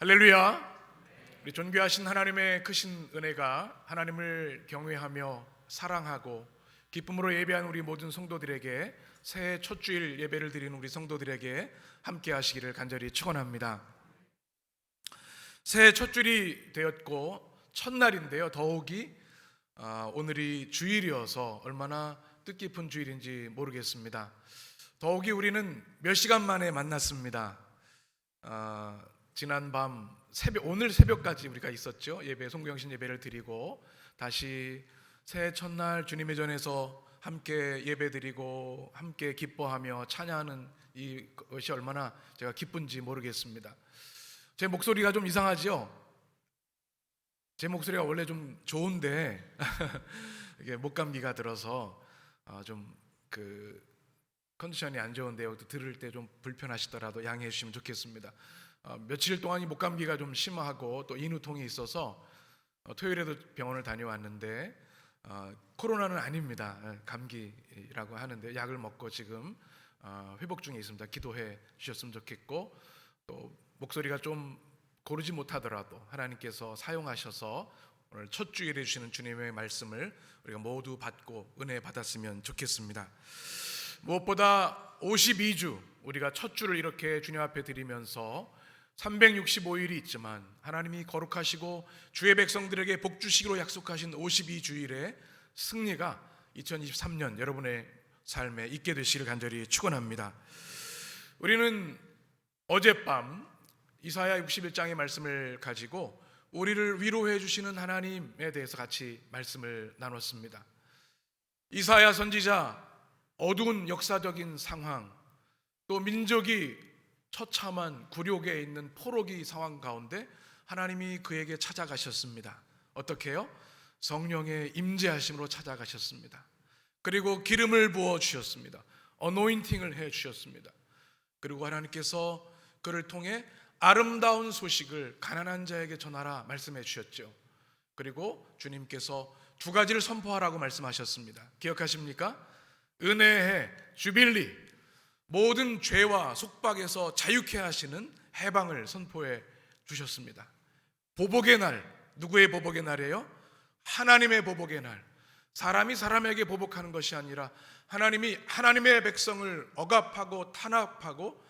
할렐루야. 우리 존귀하신 하나님의 크신 은혜가 하나님을 경외하며 사랑하고 기쁨으로 예배한 우리 모든 성도들에게 새해 첫 주일 예배를 드리는 우리 성도들에게 함께 하시기를 간절히 축원합니다. 새해 첫 주일이 되었고 첫날인데요, 더욱이 오늘이 주일이어서 얼마나 뜻깊은 주일인지 모르겠습니다. 더욱이 우리는 몇 시간 만에 만났습니다. 지난 밤 오늘 새벽까지 우리가 있었죠. 예배, 송구영신 예배를 드리고 다시 새해 첫날 주님의 전에서 함께 예배드리고 함께 기뻐하며 찬양하는 이것이 얼마나 제가 기쁜지 모르겠습니다. 제 목소리가 좀 이상하죠? 제 목소리가 원래 좀 좋은데 이게 목감기가 들어서 좀 컨디션이 안 좋은데요. 들을 때 좀 불편하시더라도 양해해 주시면 좋겠습니다. 며칠 동안 이 목감기가 좀 심하고 또 인후통이 있어서 토요일에도 병원을 다녀왔는데 코로나는 아닙니다. 감기라고 하는데 약을 먹고 지금 회복 중에 있습니다. 기도해 주셨으면 좋겠고, 또 목소리가 좀 고르지 못하더라도 하나님께서 사용하셔서 오늘 첫 주일에 주시는 주님의 말씀을 우리가 모두 받고 은혜 받았으면 좋겠습니다. 무엇보다 52주 우리가 첫 주를 이렇게 주님 앞에 드리면서 365일이 있지만 하나님이 거룩하시고 주의 백성들에게 복 주시기로 약속하신 52주일의 승리가 2023년 여러분의 삶에 있게 되시기를 간절히 축원합니다. 우리는 어젯밤 이사야 61장의 말씀을 가지고 우리를 위로해 주시는 하나님에 대해서 같이 말씀을 나눴습니다. 이사야 선지자 어두운 역사적인 상황, 또 민족이 처참한 굴욕에 있는 포로기 상황 가운데 하나님이 그에게 찾아가셨습니다. 어떻게 해요? 성령의 임재하심으로 찾아가셨습니다. 그리고 기름을 부어 주셨습니다. 어노인팅을 해 주셨습니다. 그리고 하나님께서 그를 통해 아름다운 소식을 가난한 자에게 전하라 말씀해 주셨죠. 그리고 주님께서 두 가지를 선포하라고 말씀하셨습니다. 기억하십니까? 은혜의 주빌리, 모든 죄와 속박에서 자유케 하시는 해방을 선포해 주셨습니다. 보복의 날, 누구의 보복의 날이에요? 하나님의 보복의 날. 사람이 사람에게 보복하는 것이 아니라 하나님이 하나님의 백성을 억압하고 탄압하고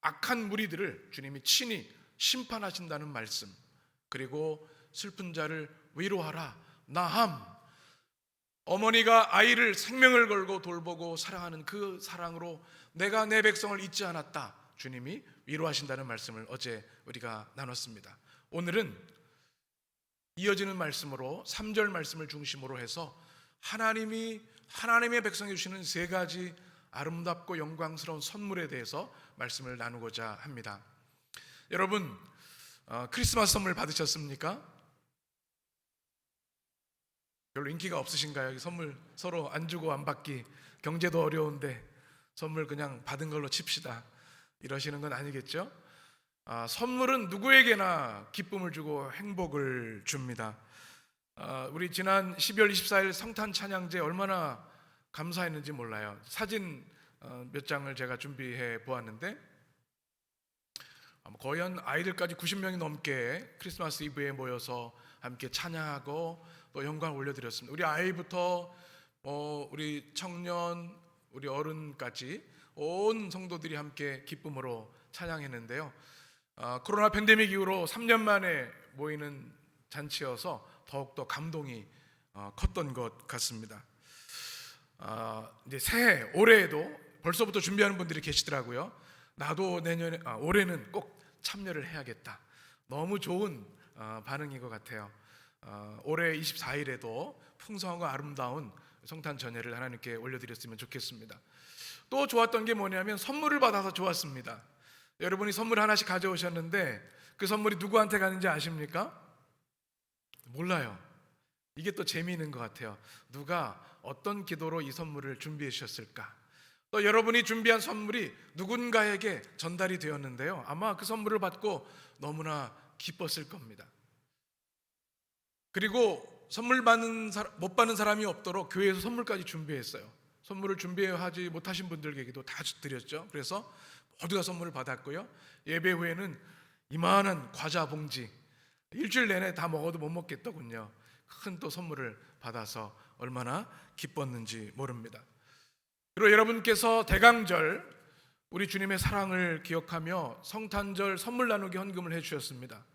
악한 무리들을 주님이 친히 심판하신다는 말씀, 그리고 슬픈 자를 위로하라, 나함. 어머니가 아이를 생명을 걸고 돌보고 사랑하는 그 사랑으로 내가 내 백성을 잊지 않았다, 주님이 위로하신다는 말씀을 어제 우리가 나눴습니다. 오늘은 이어지는 말씀으로 3절 말씀을 중심으로 해서 하나님이 하나님의 백성에 주시는 세 가지 아름답고 영광스러운 선물에 대해서 말씀을 나누고자 합니다. 여러분, 크리스마스 선물 받으셨습니까? 별로 인기가 없으신가요? 선물 서로 안 주고 안 받기, 경제도 어려운데 선물 그냥 받은 걸로 칩시다, 이러시는 건 아니겠죠? 선물은 누구에게나 기쁨을 주고 행복을 줍니다. 우리 지난 12월 24일 성탄 찬양제 얼마나 감사했는지 몰라요. 사진 몇 장을 제가 준비해 보았는데 거의 한 아이들까지 90명이 넘게 크리스마스 이브에 모여서 함께 찬양하고 또 영광을 올려드렸습니다. 우리 아이부터 우리 청년, 우리 어른까지 온 성도들이 함께 기쁨으로 찬양했는데요. 코로나 팬데믹 이후로 3년 만에 모이는 잔치여서 더욱더 감동이 컸던 것 같습니다. 이제 새해, 올해에도 벌써부터 준비하는 분들이 계시더라고요. 나도 올해는 꼭 참여를 해야겠다. 너무 좋은 반응인 것 같아요. 올해 24일에도 풍성하고 아름다운 성탄 전예를 하나님께 올려드렸으면 좋겠습니다. 또 좋았던 게 뭐냐면 선물을 받아서 좋았습니다. 여러분이 선물 하나씩 가져오셨는데 그 선물이 누구한테 가는지 아십니까? 몰라요. 이게 또 재미있는 것 같아요. 누가 어떤 기도로 이 선물을 준비해 주셨을까? 또 여러분이 준비한 선물이 누군가에게 전달이 되었는데요, 아마 그 선물을 받고 너무나 기뻤을 겁니다. 그리고 선물 못 받는 사람이 없도록 교회에서 선물까지 준비했어요. 선물을 준비하지 못하신 분들에게도 다 드렸죠. 그래서 모두가 선물을 받았고요. 예배 후에는 이만한 과자 봉지, 일주일 내내 다 먹어도 못 먹겠더군요. 큰 또 선물을 받아서 얼마나 기뻤는지 모릅니다. 그리고 여러분께서 대강절 우리 주님의 사랑을 기억하며 성탄절 선물 나누기 헌금을 해주셨습니다.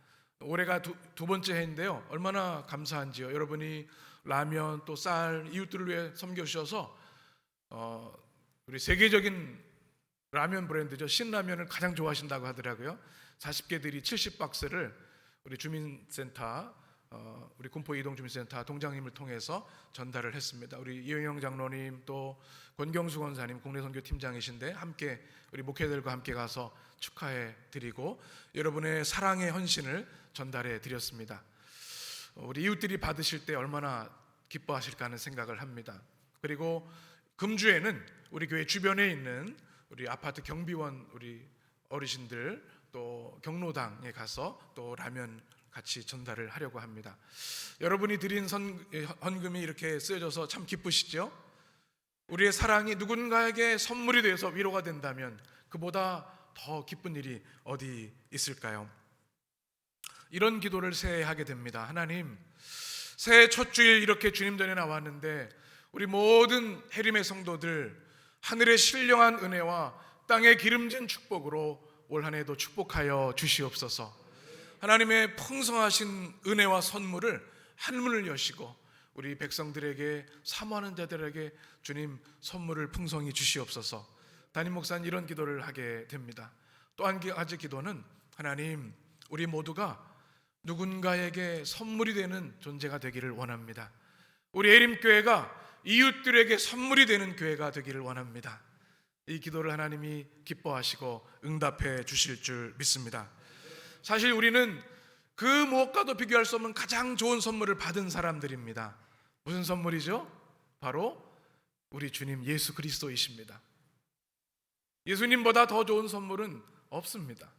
올해가 두 번째 해인데요, 얼마나 감사한지요. 여러분이 라면 또 쌀 이웃들을 위해 섬겨주셔서 우리 세계적인 라면 브랜드죠, 신라면을 가장 좋아하신다고 하더라고요. 40개들이 70박스를 우리 주민센터, 우리 군포 이동주민센터 동장님을 통해서 전달을 했습니다. 우리 이영영 장로님 또 권경수 권사님 국내선교팀장이신데 함께 우리 목회들과 함께 가서 축하해 드리고 여러분의 사랑의 헌신을 전달해 드렸습니다. 우리 이웃들이 받으실 때 얼마나 기뻐하실까 하는 생각을 합니다. 그리고 금주에는 우리 교회 주변에 있는 우리 아파트 경비원 우리 어르신들 또 경로당에 가서 또 라면 같이 전달을 하려고 합니다. 여러분이 드린 헌금이 이렇게 쓰여져서 참 기쁘시죠? 우리의 사랑이 누군가에게 선물이 되어서 위로가 된다면 그보다 더 기쁜 일이 어디 있을까요? 이런 기도를 새해 하게 됩니다. 하나님, 새해 첫 주일 이렇게 주님 전에 나왔는데 우리 모든 해림의 성도들 하늘의 신령한 은혜와 땅의 기름진 축복으로 올 한 해도 축복하여 주시옵소서. 하나님의 풍성하신 은혜와 선물을 한문을 여시고 우리 백성들에게 사모하는 자들에게 주님 선물을 풍성히 주시옵소서. 담임 목사는 이런 기도를 하게 됩니다. 또 한 가지 기도는 하나님, 우리 모두가 누군가에게 선물이 되는 존재가 되기를 원합니다. 우리 에림교회가 이웃들에게 선물이 되는 교회가 되기를 원합니다. 이 기도를 하나님이 기뻐하시고 응답해 주실 줄 믿습니다. 사실 우리는 그 무엇과도 비교할 수 없는 가장 좋은 선물을 받은 사람들입니다. 무슨 선물이죠? 바로 우리 주님 예수 그리스도이십니다. 예수님보다 더 좋은 선물은 없습니다.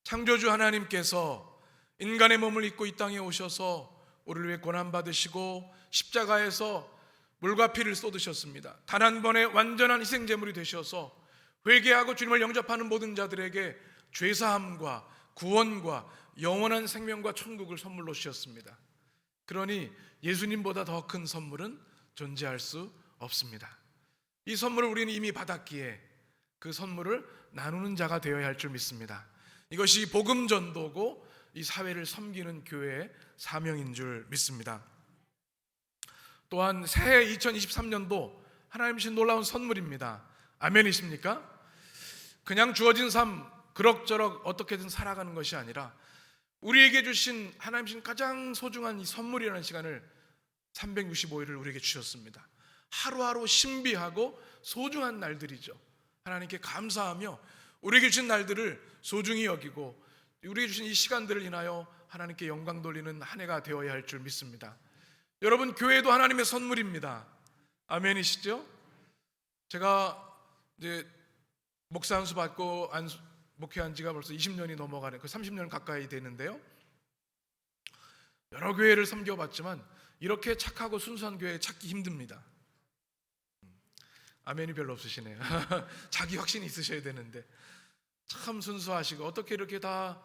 창조주 하나님께서 인간의 몸을 입고 이 땅에 오셔서 우리를 위해 고난받으시고 십자가에서 물과 피를 쏟으셨습니다. 단 한 번의 완전한 희생제물이 되셔서 회개하고 주님을 영접하는 모든 자들에게 죄사함과 구원과 영원한 생명과 천국을 선물로 주셨습니다. 그러니 예수님보다 더 큰 선물은 존재할 수 없습니다. 이 선물을 우리는 이미 받았기에 그 선물을 나누는 자가 되어야 할 줄 믿습니다. 이것이 복음 전도고 이 사회를 섬기는 교회의 사명인 줄 믿습니다. 또한 새해 2023년도 하나님 주신 놀라운 선물입니다. 아멘이십니까? 그냥 주어진 삶 그럭저럭 어떻게든 살아가는 것이 아니라 우리에게 주신 하나님 주신 가장 소중한 이 선물이라는 시간을 365일을 우리에게 주셨습니다. 하루하루 신비하고 소중한 날들이죠. 하나님께 감사하며 우리에게 주신 날들을 소중히 여기고 우리에게 주신 이 시간들을 인하여 하나님께 영광 돌리는 한 해가 되어야 할 줄 믿습니다. 여러분, 교회도 하나님의 선물입니다. 아멘이시죠? 제가 이제 목사 안수 받고 목회한 지가 벌써 20년이 넘어가는, 30년 가까이 되는데요, 여러 교회를 섬겨봤지만 이렇게 착하고 순수한 교회 찾기 힘듭니다. 아멘이 별로 없으시네요. 자기 확신이 있으셔야 되는데 참 순수하시고 어떻게 이렇게 다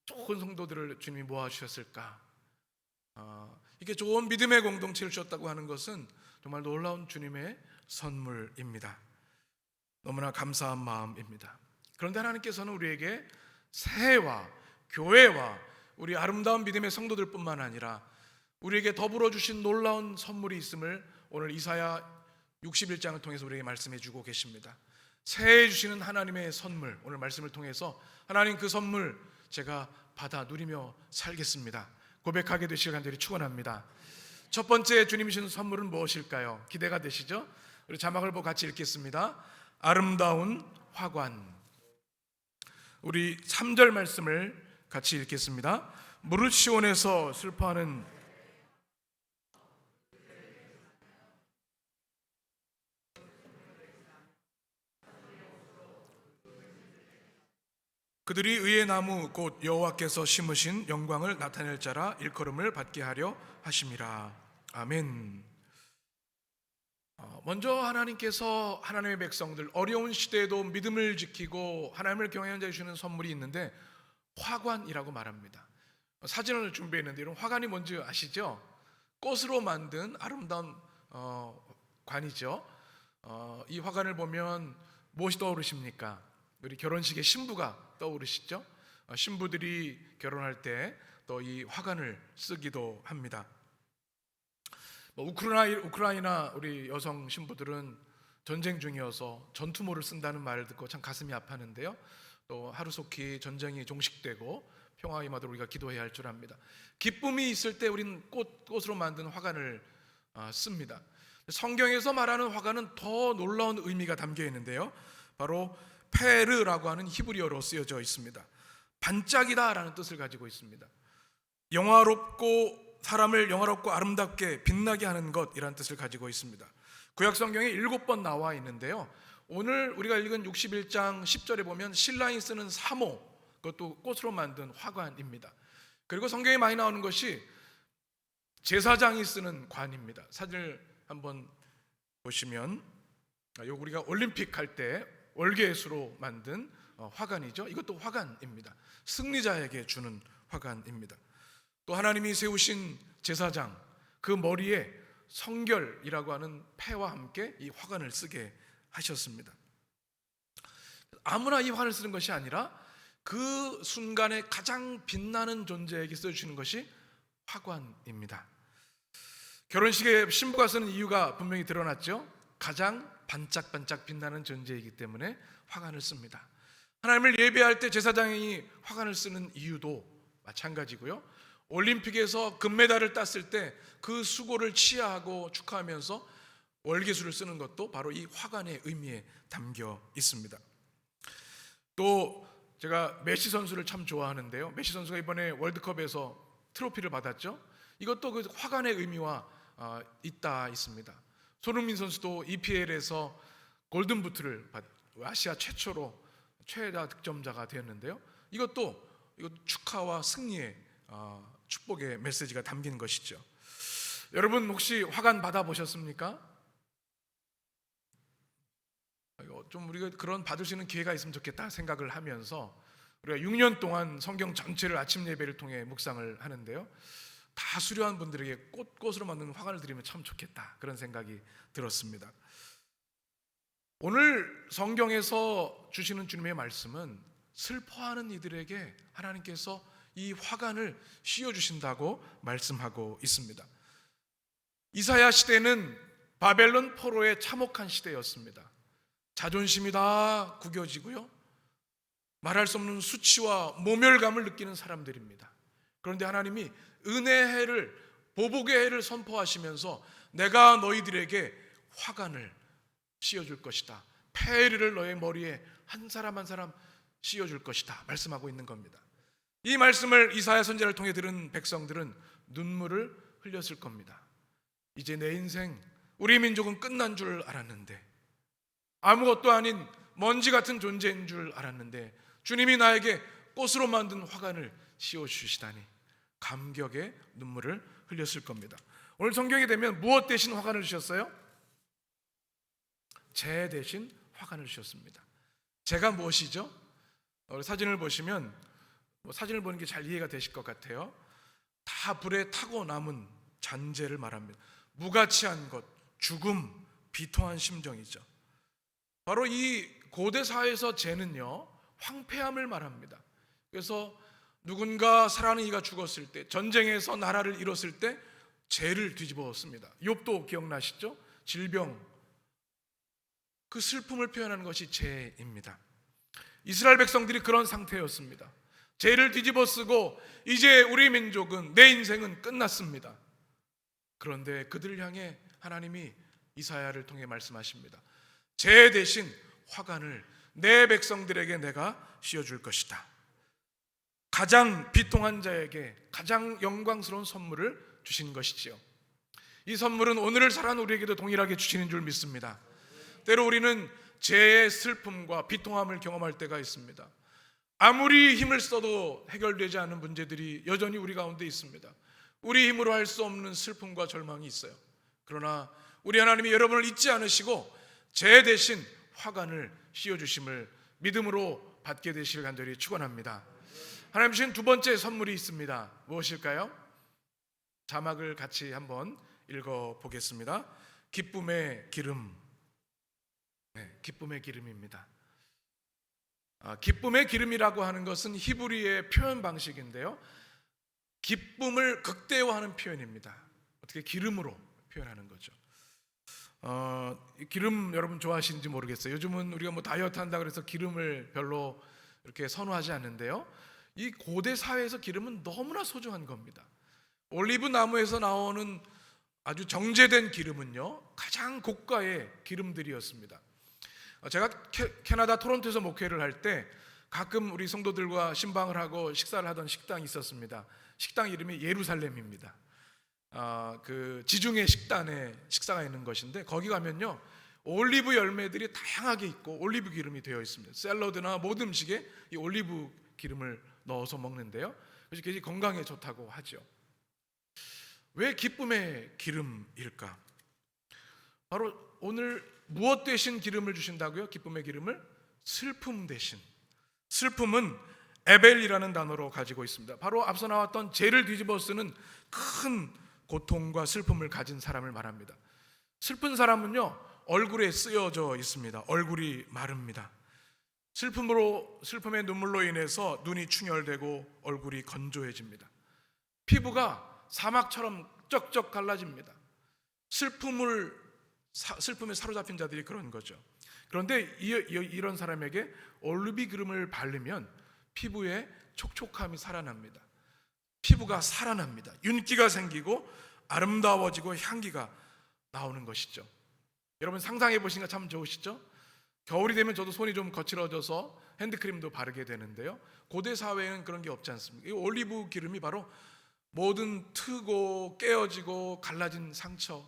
좋은 성도들을 주님이 모아주셨을까. 이게 좋은 믿음의 공동체를 주셨다고 하는 것은 정말 놀라운 주님의 선물입니다. 너무나 감사한 마음입니다. 그런데 하나님께서는 우리에게 새해와 교회와 우리 아름다운 믿음의 성도들뿐만 아니라 우리에게 더불어 주신 놀라운 선물이 있음을 오늘 이사야 61장을 통해서 우리에게 말씀해 주고 계십니다. 새해 주시는 하나님의 선물, 오늘 말씀을 통해서 하나님 그 선물 제가 받아 누리며 살겠습니다 고백하게 되시길 간절히 축원합니다. 첫 번째 주님이 주신 선물은 무엇일까요? 기대가 되시죠? 우리 자막을 보고 같이 읽겠습니다. 아름다운 화관. 우리 3절 말씀을 같이 읽겠습니다. 무릇 시온에서 슬퍼하는 그들이 의의 나무 곧 여호와께서 심으신 영광을 나타낼 자라 일컬음을 받게 하려 하심이라. 아멘. 먼저 하나님께서 하나님의 백성들 어려운 시대에도 믿음을 지키고 하나님을 경외하는 자에게 주시는 선물이 있는데 화관이라고 말합니다. 사진을 준비했는데 이런 화관이 뭔지 아시죠? 꽃으로 만든 아름다운 관이죠. 이 화관을 보면 무엇이 떠오르십니까? 우리 결혼식의 신부가 떠오르시죠? 신부들이 결혼할 때 또 이 화관을 쓰기도 합니다. 우크라이나 우리 여성 신부들은 전쟁 중이어서 전투모를 쓴다는 말을 듣고 참 가슴이 아팠는데요. 또 하루속히 전쟁이 종식되고 평화가 임하도록 우리가 기도해야 할 줄 압니다. 기쁨이 있을 때 우리는 꽃으로 만든 화관을 씁니다. 성경에서 말하는 화관은 더 놀라운 의미가 담겨 있는데요. 바로 페르라고 하는 히브리어로 쓰여져 있습니다. 반짝이다라는 뜻을 가지고 있습니다. 사람을 영화롭고 아름답게 빛나게 하는 것이라는 뜻을 가지고 있습니다. 구약 성경에 7번 나와 있는데요. 오늘 우리가 읽은 61장 10절에 보면 신랑이 쓰는 사모, 그것도 꽃으로 만든 화관입니다. 그리고 성경에 많이 나오는 것이 제사장이 쓰는 관입니다. 사진을 한번 보시면 우리가 올림픽 할 때 월계수로 만든 화관이죠. 이것도 화관입니다. 승리자에게 주는 화관입니다. 또 하나님이 세우신 제사장, 그 머리에 성결이라고 하는 패와 함께 이 화관을 쓰게 하셨습니다. 아무나 이 화관을 쓰는 것이 아니라 그 순간에 가장 빛나는 존재에게 써주시는 것이 화관입니다. 결혼식에 신부가 쓰는 이유가 분명히 드러났죠. 가장 반짝반짝 빛나는 존재이기 때문에 화관을 씁니다. 하나님을 예배할 때 제사장이 화관을 쓰는 이유도 마찬가지고요. 올림픽에서 금메달을 땄을 때 그 수고를 치하하고 축하하면서 월계수를 쓰는 것도 바로 이 화관의 의미에 담겨 있습니다. 또 제가 메시 선수를 참 좋아하는데요. 메시 선수가 이번에 월드컵에서 트로피를 받았죠. 이것도 그 화관의 의미와 있습니다. 손흥민 선수도 EPL에서 골든부트를 아시아 최초로 최다 득점자가 되었는데요. 이것도 축하와 승리의 축복의 메시지가 담긴 것이죠. 여러분 혹시 화관 받아보셨습니까? 좀 우리가 그런 받을 수 있는 기회가 있으면 좋겠다 생각을 하면서 우리가 6년 동안 성경 전체를 아침 예배를 통해 묵상을 하는데요. 다 수료한 분들에게 꽃으로 만든 화관을 드리면 참 좋겠다, 그런 생각이 들었습니다. 오늘 성경에서 주시는 주님의 말씀은 슬퍼하는 이들에게 하나님께서 이 화관을 씌워주신다고 말씀하고 있습니다. 이사야 시대는 바벨론 포로의 참혹한 시대였습니다. 자존심이 다 구겨지고요, 말할 수 없는 수치와 모멸감을 느끼는 사람들입니다. 그런데 하나님이 은혜의 해를, 보복의 해를 선포하시면서 내가 너희들에게 화관을 씌워줄 것이다, 페르를 너의 머리에 한 사람 한 사람 씌워줄 것이다 말씀하고 있는 겁니다. 이 말씀을 이사야 선지자를 통해 들은 백성들은 눈물을 흘렸을 겁니다. 이제 내 인생, 우리 민족은 끝난 줄 알았는데, 아무것도 아닌 먼지 같은 존재인 줄 알았는데 주님이 나에게 꽃으로 만든 화관을 씌워주시다니 감격의 눈물을 흘렸을 겁니다. 오늘 성경에 되면 무엇 대신 화관을 주셨어요? 재 대신 화관을 주셨습니다. 재가 무엇이죠? 사진을 보시면 사진을 보는 게 잘 이해가 되실 것 같아요. 다 불에 타고 남은 잔재를 말합니다. 무가치한 것, 죽음, 비통한 심정이죠. 바로 이 고대 사회에서 재는요, 황폐함을 말합니다. 그래서 누군가 사랑하는 이가 죽었을 때, 전쟁에서 나라를 잃었을 때 재를 뒤집어씁니다. 욥도 기억나시죠? 질병, 그 슬픔을 표현하는 것이 재입니다. 이스라엘 백성들이 그런 상태였습니다. 재를 뒤집어쓰고 이제 우리 민족은, 내 인생은 끝났습니다. 그런데 그들을 향해 하나님이 이사야를 통해 말씀하십니다. 재 대신 화관을 내 백성들에게 내가 씌워줄 것이다. 가장 비통한 자에게 가장 영광스러운 선물을 주신 것이지요. 이 선물은 오늘을 살아가는 우리에게도 동일하게 주시는 줄 믿습니다. 때로 우리는 재의 슬픔과 비통함을 경험할 때가 있습니다. 아무리 힘을 써도 해결되지 않은 문제들이 여전히 우리 가운데 있습니다. 우리 힘으로 할 수 없는 슬픔과 절망이 있어요. 그러나 우리 하나님이 여러분을 잊지 않으시고 재 대신 화관을 씌워주심을 믿음으로 받게 되시길 간절히 축원합니다. 하나님 주신 두 번째 선물이 있습니다. 무엇일까요? 자막을 같이 한번 읽어보겠습니다. 기쁨의 기름. 네, 기쁨의 기름입니다. 기쁨의 기름이라고 하는 것은 히브리의 표현 방식인데요, 기쁨을 극대화하는 표현입니다. 어떻게 기름으로 표현하는 거죠. 기름 여러분 좋아하시는지 모르겠어요. 요즘은 우리가 뭐 다이어트 한다 그래서 기름을 별로 이렇게 선호하지 않는데요, 이 고대 사회에서 기름은 너무나 소중한 겁니다. 올리브 나무에서 나오는 아주 정제된 기름은요, 가장 고가의 기름들이었습니다. 제가 캐나다 토론토에서 목회를 할 때 가끔 우리 성도들과 신방을 하고 식사를 하던 식당이 있었습니다. 식당 이름이 예루살렘입니다. 그 지중해 식단에 식사가 있는 것인데, 거기 가면요, 올리브 열매들이 다양하게 있고 올리브 기름이 되어 있습니다. 샐러드나 모든 음식에 이 올리브 기름을 넣어서 먹는데요, 그래서 굉장히 건강에 좋다고 하죠. 왜 기쁨의 기름일까? 바로 오늘 무엇 대신 기름을 주신다고요? 기쁨의 기름을? 슬픔 대신. 슬픔은 에벨이라는 단어로 가지고 있습니다. 바로 앞서 나왔던 죄를 뒤집어 쓰는 큰 고통과 슬픔을 가진 사람을 말합니다. 슬픈 사람은요, 얼굴에 쓰여져 있습니다. 얼굴이 마릅니다. 슬픔의 눈물로 인해서 눈이 충혈되고 얼굴이 건조해집니다. 피부가 사막처럼 쩍쩍 갈라집니다. 슬픔에 사로잡힌 자들이 그런 거죠. 그런데 이런 사람에게 올리브 기름을 바르면 피부에 촉촉함이 살아납니다. 피부가 살아납니다. 윤기가 생기고 아름다워지고 향기가 나오는 것이죠. 여러분 상상해 보시니까 참 좋으시죠? 겨울이 되면 저도 손이 좀 거칠어져서 핸드크림도 바르게 되는데요, 고대 사회에는 그런 게 없지 않습니까? 이 올리브 기름이 바로 모든 트고 깨어지고 갈라진 상처,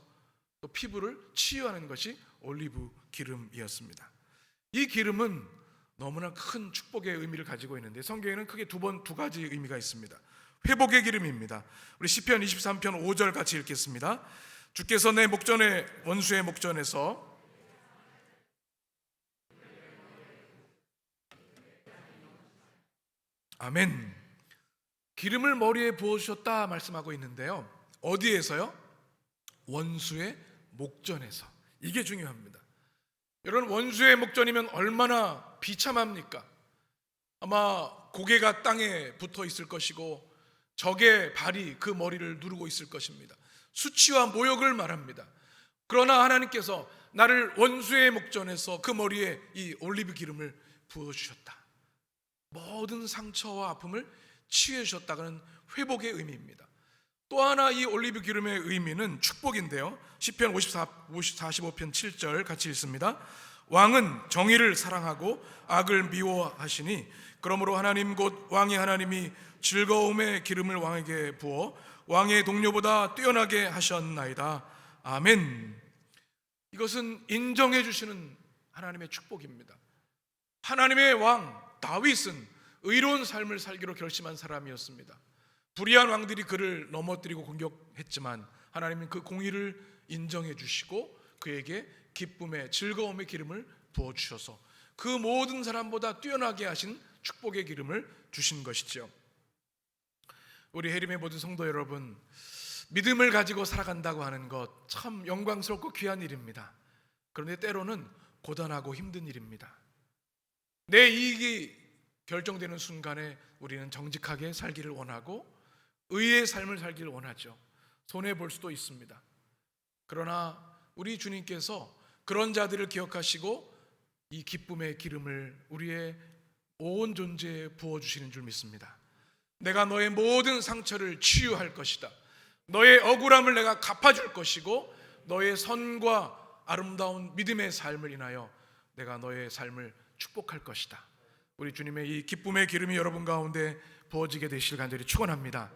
또 피부를 치유하는 것이 올리브 기름이었습니다. 이 기름은 너무나 큰 축복의 의미를 가지고 있는데, 성경에는 크게 두 가지 의미가 있습니다. 회복의 기름입니다. 우리 시편 23편 5절 같이 읽겠습니다. 주께서 내 목전에 원수의 목전에서 아멘. 기름을 머리에 부어주셨다 말씀하고 있는데요, 어디에서요? 원수의 목전에서. 이게 중요합니다. 여러분, 원수의 목전이면 얼마나 비참합니까? 아마 고개가 땅에 붙어 있을 것이고 적의 발이 그 머리를 누르고 있을 것입니다. 수치와 모욕을 말합니다. 그러나 하나님께서 나를 원수의 목전에서 그 머리에 이 올리브 기름을 부어주셨다. 모든 상처와 아픔을 치유해 주셨다는 회복의 의미입니다. 또 하나 이 올리브 기름의 의미는 축복인데요, 시편 45편 7절 같이 읽습니다. 왕은 정의를 사랑하고 악을 미워하시니 그러므로 하나님 곧 왕의 하나님이 즐거움의 기름을 왕에게 부어 왕의 동료보다 뛰어나게 하셨나이다. 아멘. 이것은 인정해 주시는 하나님의 축복입니다. 하나님의 왕 다윗은 의로운 삶을 살기로 결심한 사람이었습니다. 불의한 왕들이 그를 넘어뜨리고 공격했지만 하나님은 그 공의를 인정해 주시고 그에게 기쁨의 즐거움의 기름을 부어주셔서 그 모든 사람보다 뛰어나게 하신 축복의 기름을 주신 것이죠. 우리 해림의 모든 성도 여러분, 믿음을 가지고 살아간다고 하는 것 참 영광스럽고 귀한 일입니다. 그런데 때로는 고단하고 힘든 일입니다. 내 이익이 결정되는 순간에 우리는 정직하게 살기를 원하고 의의 삶을 살기를 원하죠. 손해볼 수도 있습니다. 그러나 우리 주님께서 그런 자들을 기억하시고 이 기쁨의 기름을 우리의 온 존재에 부어주시는 줄 믿습니다. 내가 너의 모든 상처를 치유할 것이다. 너의 억울함을 내가 갚아줄 것이고 너의 선과 아름다운 믿음의 삶을 인하여 내가 너의 삶을 축복할 것이다. 우리 주님의 이 기쁨의 기름이 여러분 가운데 부어지게 되시길 간절히 축원합니다.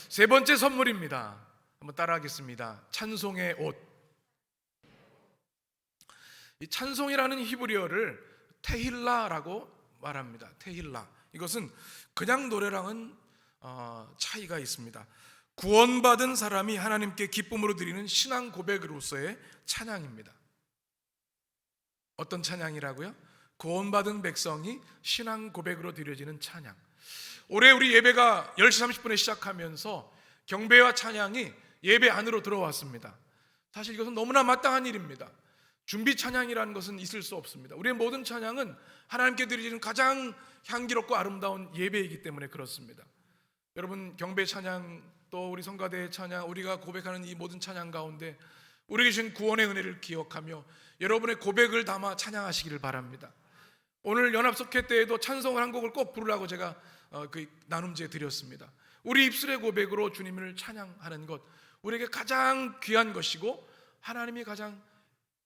세 번째 선물입니다. 한번 따라하겠습니다. 찬송의 옷. 이 찬송이라는 히브리어를 테힐라라고 말합니다. 테힐라. 이것은 그냥 노래랑은 차이가 있습니다. 구원받은 사람이 하나님께 기쁨으로 드리는 신앙 고백으로서의 찬양입니다. 어떤 찬양이라고요? 구원받은 백성이 신앙 고백으로 드려지는 찬양. 올해 우리 예배가 10시 30분에 시작하면서 경배와 찬양이 예배 안으로 들어왔습니다. 사실 이것은 너무나 마땅한 일입니다. 준비 찬양이라는 것은 있을 수 없습니다. 우리의 모든 찬양은 하나님께 드리는 가장 향기롭고 아름다운 예배이기 때문에 그렇습니다. 여러분, 경배 찬양, 또 우리 성가대의 찬양, 우리가 고백하는 이 모든 찬양 가운데 우리에게 주신 구원의 은혜를 기억하며 여러분의 고백을 담아 찬양하시기를 바랍니다. 오늘 연합석회 때에도 찬송을 한 곡을 꼭 부르라고 제가 그 나눔지에 드렸습니다. 우리 입술의 고백으로 주님을 찬양하는 것, 우리에게 가장 귀한 것이고 하나님이 가장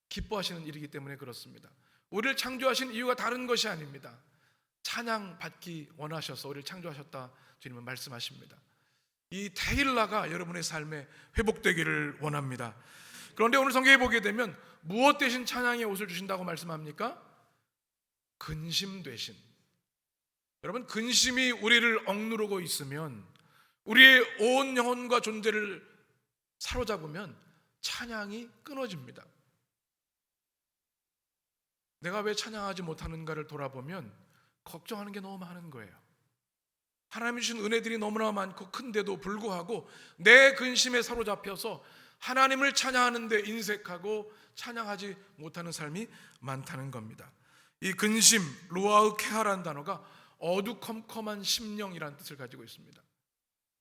기뻐하시는 일이기 때문에 그렇습니다. 우리를 창조하신 이유가 다른 것이 아닙니다. 찬양 받기 원하셔서 우리를 창조하셨다 주님은 말씀하십니다. 이 데일라가 여러분의 삶에 회복되기를 원합니다. 그런데 오늘 성경에 보게 되면 무엇 대신 찬양의 옷을 주신다고 말씀합니까? 근심 대신. 여러분, 근심이 우리를 억누르고 있으면, 우리의 온 영혼과 존재를 사로잡으면 찬양이 끊어집니다. 내가 왜 찬양하지 못하는가를 돌아보면 걱정하는 게 너무 많은 거예요. 하나님이 주신 은혜들이 너무나 많고 큰데도 불구하고 내 근심에 사로잡혀서 하나님을 찬양하는 데 인색하고 찬양하지 못하는 삶이 많다는 겁니다. 이 근심, 로아의 케하라는 단어가 어두컴컴한 심령이라는 뜻을 가지고 있습니다.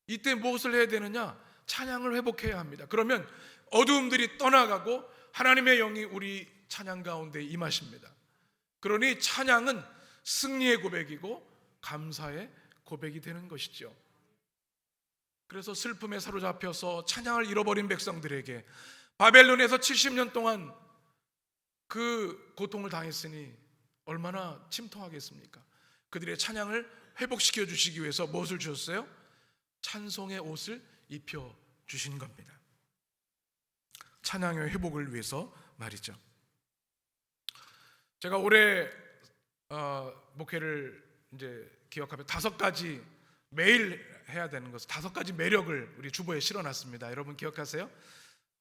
이때 무엇을 해야 되느냐? 찬양을 회복해야 합니다. 그러면 어두움들이 떠나가고 하나님의 영이 우리 찬양 가운데 임하십니다. 그러니 찬양은 승리의 고백이고 감사의 고백이 되는 것이죠. 그래서 슬픔에 사로잡혀서 찬양을 잃어버린 백성들에게 바벨론에서 70년 동안 그 고통을 당했으니 얼마나 침통하겠습니까? 그들의 찬양을 회복시켜 주시기 위해서 무엇을 주셨어요? 찬송의 옷을 입혀 주신 겁니다. 찬양의 회복을 위해서 말이죠. 제가 올해 목회를 이제 기억하면 5가지 매일 해야 되는 것을 5가지 매력을 우리 주보에 실어놨습니다. 여러분 기억하세요?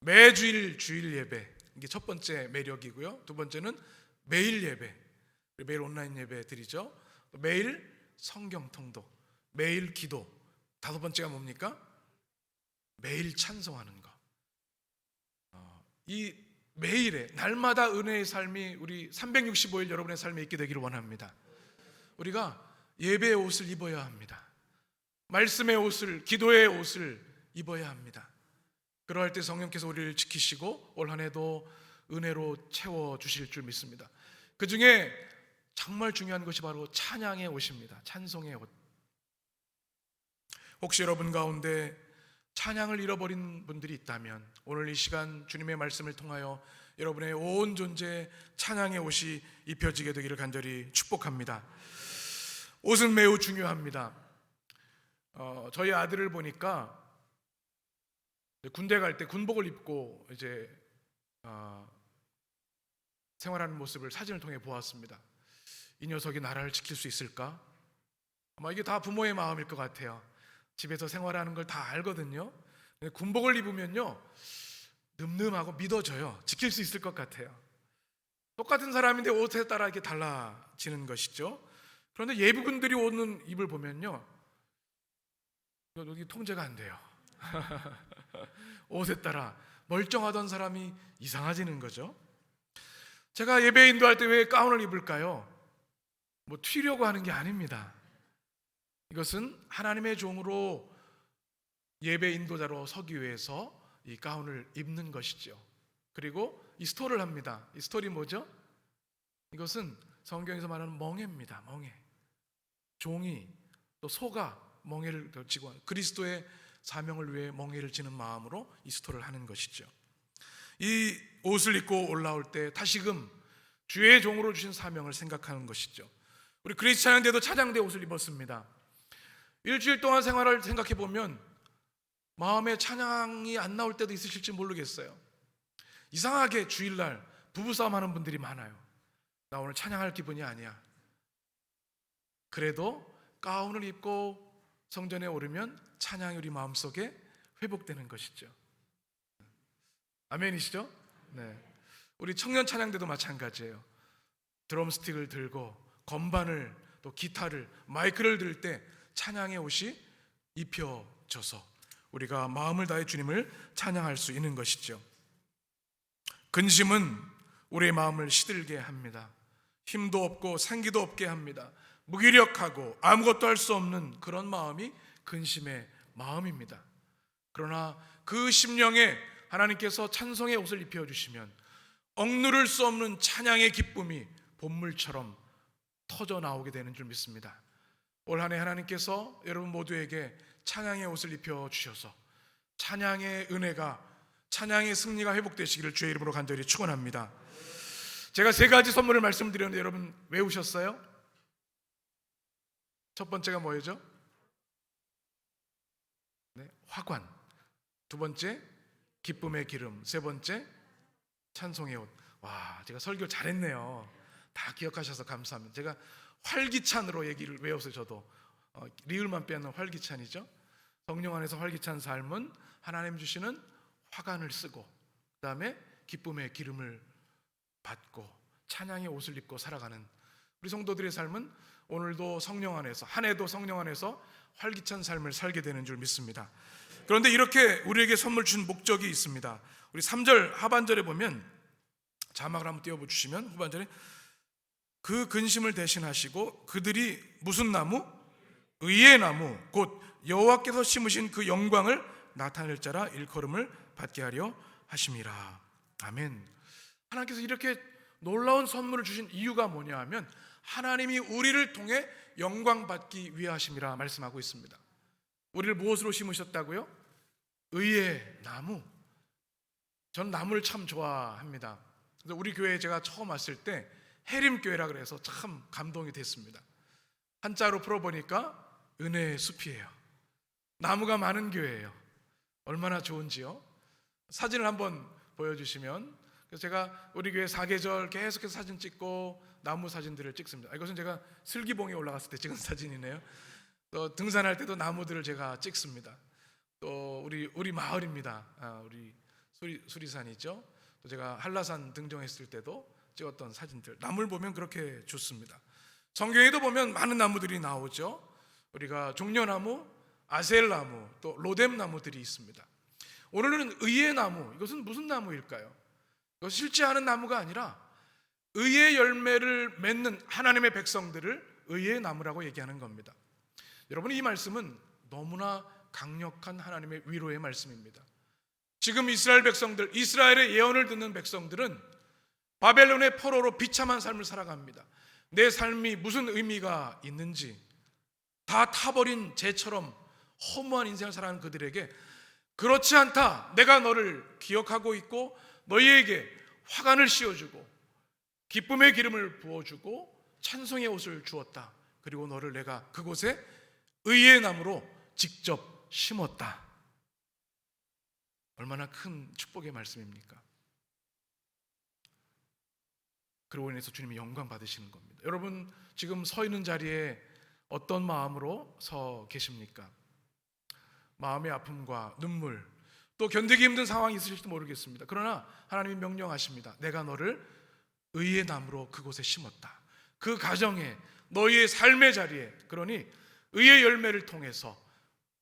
매주일 주일 예배, 이게 첫 번째 매력이고요. 두 번째는 매일 예배, 매일 온라인 예배 드리죠. 매일 성경 통독, 매일 기도. 5번째가 뭡니까? 매일 찬송하는 것. 이 매일에 날마다 은혜의 삶이 우리 365일 여러분의 삶에 있게 되기를 원합니다. 우리가 예배의 옷을 입어야 합니다. 말씀의 옷을, 기도의 옷을 입어야 합니다. 그러할 때 성령께서 우리를 지키시고 올 한 해도 은혜로 채워주실 줄 믿습니다. 그 중에 정말 중요한 것이 바로 찬양의 옷입니다. 찬송의 옷. 혹시 여러분 가운데 찬양을 잃어버린 분들이 있다면 오늘 이 시간 주님의 말씀을 통하여 여러분의 온 존재에 찬양의 옷이 입혀지게 되기를 간절히 축복합니다. 옷은 매우 중요합니다. 저희 아들을 보니까 군대 갈 때 군복을 입고 이제 생활하는 모습을 사진을 통해 보았습니다. 이 녀석이 나라를 지킬 수 있을까? 아마 이게 다 부모의 마음일 것 같아요. 집에서 생활하는 걸 다 알거든요. 근데 군복을 입으면요 늠름하고 믿어져요. 지킬 수 있을 것 같아요. 똑같은 사람인데 옷에 따라 이렇게 달라지는 것이죠. 그런데 예비군들이 입을 보면요 여기 통제가 안 돼요. 옷에 따라 멀쩡하던 사람이 이상해지는 거죠. 제가 예배 인도할 때 왜 가운을 입을까요? 뭐 튀려고 하는 게 아닙니다. 이것은 하나님의 종으로 예배 인도자로 서기 위해서 이 가운을 입는 것이죠. 그리고 이 스토를 합니다. 이 스토리 뭐죠? 이것은 성경에서 말하는 멍에입니다. 멍에. 종이 또 소가 멍에를 지고 그리스도의 사명을 위해 멍에를 지는 마음으로 이 스토를 하는 것이죠. 이 옷을 입고 올라올 때 다시금 주의 종으로 주신 사명을 생각하는 것이죠. 우리 크리스찬 때도 차장대 옷을 입었습니다. 일주일 동안 생활을 생각해 보면 마음에 찬양이 안 나올 때도 있으실지 모르겠어요. 이상하게 주일날 부부싸움 하는 분들이 많아요. 나 오늘 찬양할 기분이 아니야. 그래도 가운을 입고 성전에 오르면 찬양이 우리 마음속에 회복되는 것이죠. 아멘이시죠? 네. 우리 청년 찬양대도 마찬가지예요. 드럼스틱을 들고 건반을 또 기타를 마이크를 들 때 찬양의 옷이 입혀져서 우리가 마음을 다해 주님을 찬양할 수 있는 것이죠. 근심은 우리의 마음을 시들게 합니다. 힘도 없고 생기도 없게 합니다. 무기력하고 아무것도 할 수 없는 그런 마음이 근심의 마음입니다. 그러나 그 심령에 하나님께서 찬송의 옷을 입혀주시면 억누를 수 없는 찬양의 기쁨이 본물처럼 터져 나오게 되는 줄 믿습니다. 올 한 해 하나님께서 여러분 모두에게 찬양의 옷을 입혀주셔서 찬양의 은혜가, 찬양의 승리가 회복되시기를 주의 이름으로 간절히 축원합니다. 제가 세 가지 선물을 말씀드렸는데 여러분 외우셨어요? 첫 번째가 뭐였죠? 네, 화관. 두 번째 기쁨의 기름. 세 번째 찬송의 옷. 와, 제가 설교를 잘했네요. 다 기억하셔서 감사합니다. 제가 활기찬으로 얘기를 외워서 저도 리을만 빼는 활기찬이죠. 성령 안에서 활기찬 삶은 하나님 주시는 화관을 쓰고 그 다음에 기쁨의 기름을 받고 찬양의 옷을 입고 살아가는 우리 성도들의 삶은 오늘도 성령 안에서, 한 해도 성령 안에서 활기찬 삶을 살게 되는 줄 믿습니다. 그런데 이렇게 우리에게 선물 준 목적이 있습니다. 우리 3절 하반절에 보면 자막을 한번 띄워주시면 후반절에 그 근심을 대신하시고 그들이 무슨 나무? 의의 나무 곧 여호와께서 심으신 그 영광을 나타낼 자라 일컬음을 받게 하려 하심이라. 아멘. 하나님께서 이렇게 놀라운 선물을 주신 이유가 뭐냐 하면 하나님이 우리를 통해 영광 받기 위해 하심이라 말씀하고 있습니다. 우리를 무엇으로 심으셨다고요? 의의 나무. 전 나무를 참 좋아합니다. 그래서 우리 교회에 제가 처음 왔을 때 해림교회라 그래서 참 감동이 됐습니다. 한자로 풀어보니까 은혜의 숲이에요. 나무가 많은 교회예요. 얼마나 좋은지요. 사진을 한번 보여주시면, 그래서 제가 우리 교회 사계절 계속해서 사진 찍고 나무 사진들을 찍습니다. 이것은 제가 슬기봉에 올라갔을 때 찍은 사진이네요. 또 등산할 때도 나무들을 제가 찍습니다. 또 우리 마을입니다. 우리 수리산이죠. 또 제가 한라산 등정했을 때도 찍었던 사진들, 나무를 보면 그렇게 좋습니다. 성경에도 보면 많은 나무들이 나오죠. 우리가 종려나무, 아셀나무, 또 로뎀나무들이 있습니다. 오늘은 의의 나무, 이것은 무슨 나무일까요? 이것 실제 하는 나무가 아니라 의의 열매를 맺는 하나님의 백성들을 의의 나무라고 얘기하는 겁니다. 여러분, 이 말씀은 너무나 강력한 하나님의 위로의 말씀입니다. 지금 이스라엘 백성들, 이스라엘의 예언을 듣는 백성들은 바벨론의 포로로 비참한 삶을 살아갑니다. 내 삶이 무슨 의미가 있는지 다 타버린 재처럼 허무한 인생을 살아가는 그들에게 그렇지 않다, 내가 너를 기억하고 있고 너희에게 화관을 씌워주고 기쁨의 기름을 부어주고 찬송의 옷을 주었다. 그리고 너를 내가 그곳에 의의 나무로 직접 심었다. 얼마나 큰 축복의 말씀입니까? 그러고 인해서 주님이 영광 받으시는 겁니다. 여러분, 지금 서 있는 자리에 어떤 마음으로 서 계십니까? 마음의 아픔과 눈물, 또 견디기 힘든 상황이 있으실지도 모르겠습니다. 그러나 하나님이 명령하십니다. 내가 너를 의의 나무로 그곳에 심었다. 그 가정에, 너희의 삶의 자리에, 그러니 의의 열매를 통해서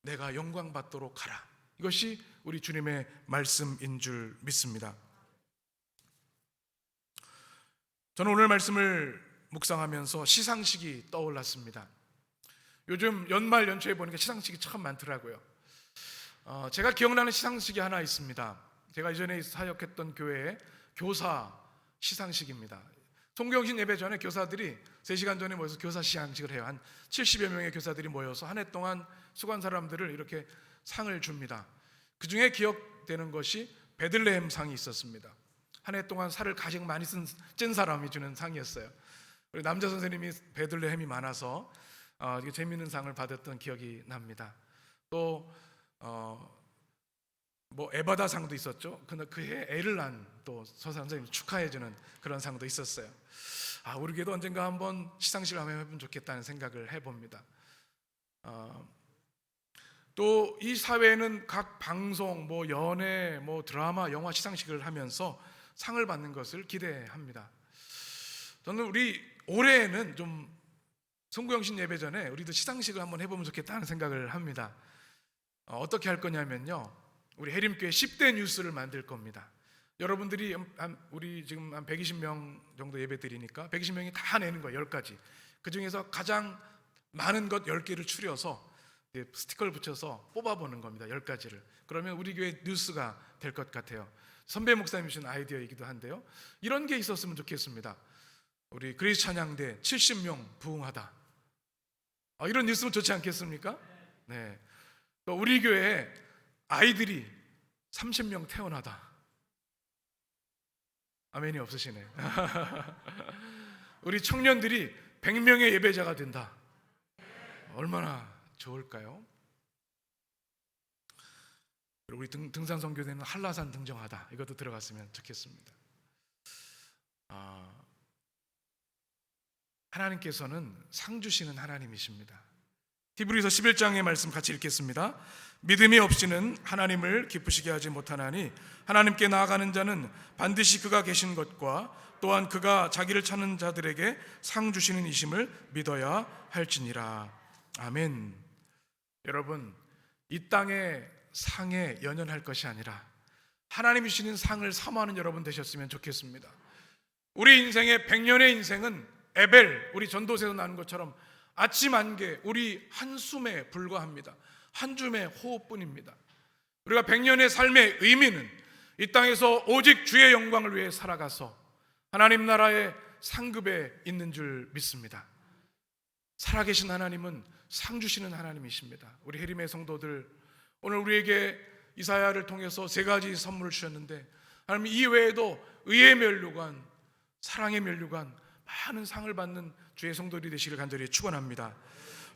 내가 영광 받도록 하라. 이것이 우리 주님의 말씀인 줄 믿습니다. 저는 오늘 말씀을 묵상하면서 시상식이 떠올랐습니다. 요즘 연말 연초에 보니까 시상식이 참 많더라고요. 제가 기억나는 시상식이 하나 있습니다. 제가 이전에 사역했던 교회의 교사 시상식입니다. 송경신 예배 전에 교사들이 3시간 전에 모여서 교사 시상식을 해요. 한 70여 명의 교사들이 모여서 한 해 동안 수고한 사람들을 이렇게 상을 줍니다. 그 중에 기억되는 것이 베들레헴 상이 있었습니다. 한 해 동안 살을 가장 많이 찐 사람이 주는 상이었어요. 남자 선생님이 베들레헴이 많아서 재미있는 상을 받았던 기억이 납니다. 또 에바다 상도 있었죠. 그해 애를 낳은 또 선생님 축하해주는 그런 상도 있었어요. 우리 교회도 언젠가 한번 시상식을 한번 해보면 좋겠다는 생각을 해봅니다. 또 이 사회는 각 방송, 연예, 드라마, 영화 시상식을 하면서 상을 받는 것을 기대합니다. 저는 우리 올해에는 좀 송구영신 예배 전에 우리도 시상식을 한번 해보면 좋겠다는 생각을 합니다. 어떻게 할 거냐면요, 우리 해림교회 10대 뉴스를 만들 겁니다. 여러분들이 우리 지금 한 120명 정도 예배 드리니까 120명이 다 내는 거예요. 10가지. 그 중에서 가장 많은 것 10개를 추려서 스티커를 붙여서 뽑아보는 겁니다. 10가지를. 그러면 우리 교회 뉴스가 될 것 같아요. 선배 목사님 주신 아이디어이기도 한데요, 이런 게 있었으면 좋겠습니다. 우리 그리스 찬양대 70명 부흥하다. 이런 뉴스는 좋지 않겠습니까? 네. 또 우리 교회에 아이들이 30명 태어나다. 아멘이 없으시네. 우리 청년들이 100명의 예배자가 된다. 얼마나 좋을까요? 그리고 우리 등산 선교대는 한라산 등정하다. 이것도 들어갔으면 좋겠습니다. 하나님께서는 상 주시는 하나님이십니다. 히브리서 11장의 말씀 같이 읽겠습니다. 믿음이 없이는 하나님을 기쁘시게 하지 못하나니 하나님께 나아가는 자는 반드시 그가 계신 것과 또한 그가 자기를 찾는 자들에게 상 주시는 이심을 믿어야 할지니라. 아멘. 여러분, 이 땅의 상에 연연할 것이 아니라 하나님이 주시는 상을 사모하는 여러분 되셨으면 좋겠습니다. 우리 인생의 100년의 인생은 에벨, 우리 전도서에서 나는 것처럼 아침 안개, 우리 한숨에 불과합니다. 한 줌의 호흡뿐입니다. 우리가 100년의 삶의 의미는 이 땅에서 오직 주의 영광을 위해 살아가서 하나님 나라의 상급에 있는 줄 믿습니다. 살아계신 하나님은 상 주시는 하나님이십니다. 우리 해림의 성도들, 오늘 우리에게 이사야를 통해서 3가지 선물을 주셨는데 하나님 이 외에도 의의 면류관, 사랑의 면류관, 많은 상을 받는 주의 성도들이 되시길 간절히 축원합니다.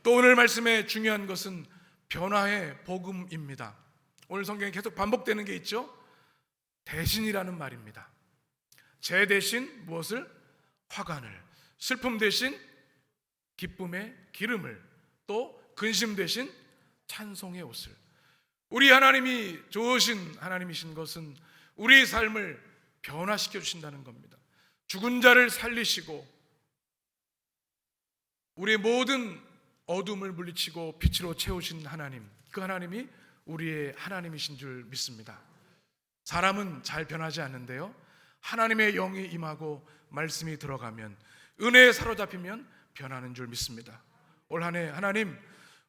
또 오늘 말씀의 중요한 것은 변화의 복음입니다. 오늘 성경에 계속 반복되는 게 있죠. 대신이라는 말입니다. 재 대신 무엇을? 화관을, 슬픔 대신 기쁨의 기름을, 또 근심 대신 찬송의 옷을. 우리 하나님이 좋으신 하나님이신 것은 우리의 삶을 변화시켜 주신다는 겁니다. 죽은 자를 살리시고 우리의 모든 어둠을 물리치고 빛으로 채우신 하나님, 그 하나님이 우리의 하나님이신 줄 믿습니다. 사람은 잘 변하지 않는데요, 하나님의 영이 임하고 말씀이 들어가면, 은혜에 사로잡히면 변하는 줄 믿습니다. 올 한 해 하나님,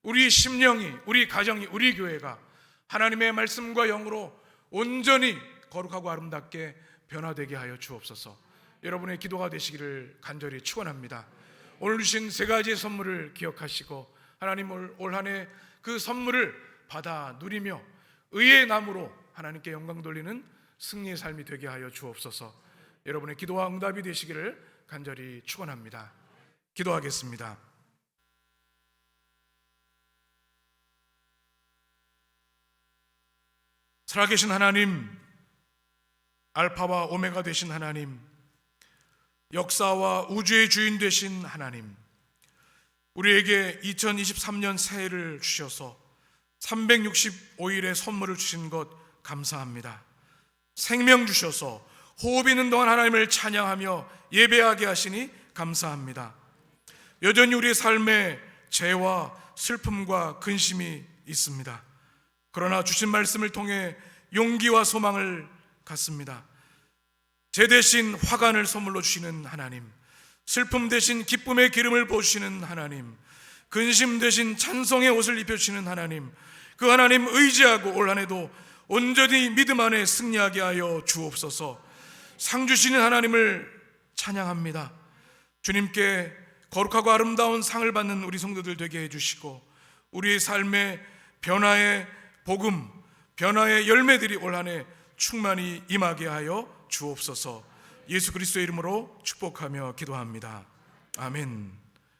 우리 심령이, 우리 가정이, 우리 교회가 하나님의 말씀과 영으로 온전히 거룩하고 아름답게 변화되게 하여 주옵소서. 여러분의 기도가 되시기를 간절히 축원합니다. 오늘 주신 3가지의 선물을 기억하시고 하나님 올 한 해 그 선물을 받아 누리며 의의 나무로 하나님께 영광 돌리는 승리의 삶이 되게 하여 주옵소서. 여러분의 기도와 응답이 되시기를 간절히 축원합니다. 기도하겠습니다. 살아계신 하나님, 알파와 오메가 되신 하나님, 역사와 우주의 주인 되신 하나님, 우리에게 2023년 새해를 주셔서 365일의 선물을 주신 것 감사합니다. 생명 주셔서 호흡 있는 동안 하나님을 찬양하며 예배하게 하시니 감사합니다. 여전히 우리의 삶에 죄와 슬픔과 근심이 있습니다. 그러나 주신 말씀을 통해 용기와 소망을 갖습니다. 죄 대신 화관을 선물로 주시는 하나님, 슬픔 대신 기쁨의 기름을 부으시는 하나님, 근심 대신 찬송의 옷을 입혀주시는 하나님, 그 하나님 의지하고 올 한 해도 온전히 믿음 안에 승리하게 하여 주옵소서. 상 주시는 하나님을 찬양합니다. 주님께 거룩하고 아름다운 상을 받는 우리 성도들 되게 해주시고 우리의 삶의 변화의 복음, 변화의 열매들이 올 한 해 충만히 임하게 하여 주옵소서. 예수 그리스도의 이름으로 축복하며 기도합니다. 아멘.